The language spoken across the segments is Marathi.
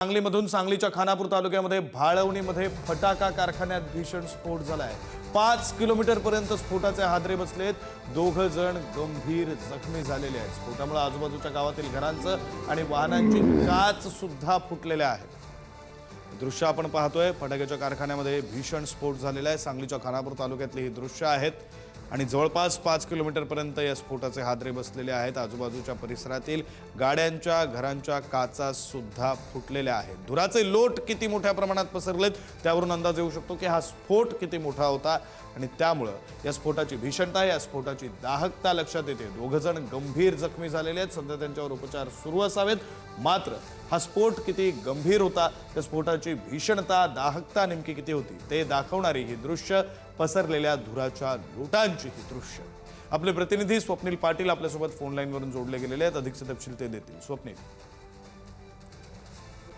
सांगलीमधून सांगलीच्या खानापूर तालुक्यामध्ये भाळवणीमध्ये फटाका कारखान्यात भीषण स्फोट झालाय। 5 किलोमीटर पर्यंत स्फोटाचे हादरे बसलेत। 2 जण गंभीर जखमी झालेले आहेत। स्फोटामुळे आजूबाजूच्या गावातील घरांचं आणि वाहनांची काच सुद्धा फुटलेल्या आहेत। दृश्य आपण पाहतोय, फटाक्याच्या कारखान्यामध्ये भीषण स्फोट झालेला आहे। सांगलीच्या खानापूर तालुक्यातली ही दृश्य आहेत आणि जवळपास 5 किलोमीटर पर्यंत या स्फोटाचे हादरे बसलेले आहेत। आजूबाजूच्या परिसरातील गाड्यांच्या घरांच्या काचा सुद्धा फुटलेल्या आहेत। धुराचे लोट किती मोठ्या प्रमाणात पसरलेत त्यावरून अंदाज येऊ शकतो की हा स्फोट किती मोठा होता आणि त्यामुळे या स्फोटाची भीषणता, या स्फोटाची दाहकता लक्षात येते। 2 जण गंभीर जखमी झालेले आहेत। सध्या त्यांच्यावर उपचार सुरू असावेत। मात्र हा स्फोट किती गंभीर होता, त्या स्फोटाची भीषणता, दाहकता नेमकी किती होती ते दाखवणारी ही दृश्य, पसरलेल्या धुराच्या लोटांची ही दृश्य। आपले प्रतिनिधी स्वप्नील पाटील आपल्यासोबत फोन लाईनवरून जोडले गेलेले आहेत। अधिकचे तपशील ते देतील। स्वप्नील,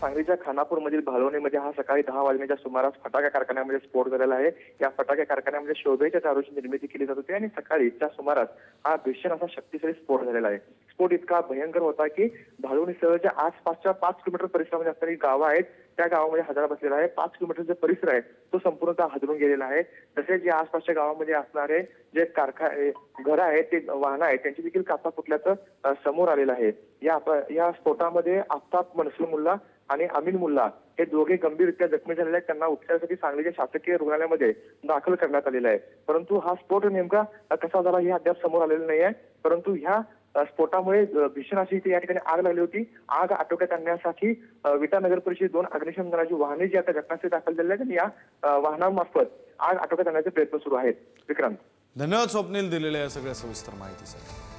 सांगलीच्या खानापूरमधील भाळवणीमध्ये हा सकाळी 10 वाजण्याच्या सुमारास फटाका कारखान्यामध्ये स्फोट झालेला आहे। या फटाका कारखान्यामध्ये शोभेच्या दारूची निर्मिती केली जात होती आणि सकाळीच्या सुमारास हा भीषण असा शक्तिशाली स्फोट झालेला आहे। स्फोट इतका भयंकर होता की भाळवणीसहच्या आसपासच्या 5 किलोमीटर परिसरामध्ये असणारी गावं आहेत त्या गावामध्ये हादरा बसलेला आहे। 5 किलोमीटरचा परिसर आहे तो संपूर्णतः हादरून गेलेला आहे। तसेच या आसपासच्या गावामध्ये असणारे जे घरं आहेत, ते वाहनं आहेत, त्यांची देखील काचा फुटल्याचं समोर आलेलं आहे। या स्फोटामध्ये आफताब मनसूर मुल्ला आणि अमीन मुल्ला हे दोघे गंभीररित्या जखमी झालेले आहेत। त्यांना उपचारासाठी सांगलीच्या शासकीय रुग्णालयामध्ये दाखल करण्यात आलेलं आहे। परंतु हा स्फोट नेमका कसा झाला हे अद्याप समोर आलेलं नाही आहे। परंतु ह्या स्फोटामुळे भीषण अशी या ठिकाणी आग लागली होती। आग आटोक्यात आणण्यासाठी विटा नगर परिषद 2 अग्निशमन दलाची वाहने जी आता घटनास्थळी दाखल झालेली आहेत आणि या वाहनांमार्फत आग आटोक्यात आणण्याचे प्रयत्न सुरू आहेत। विक्रांत, धन्यवाद स्वप्नील दिलेल्या या सगळ्या सविस्तर माहितीसाठी।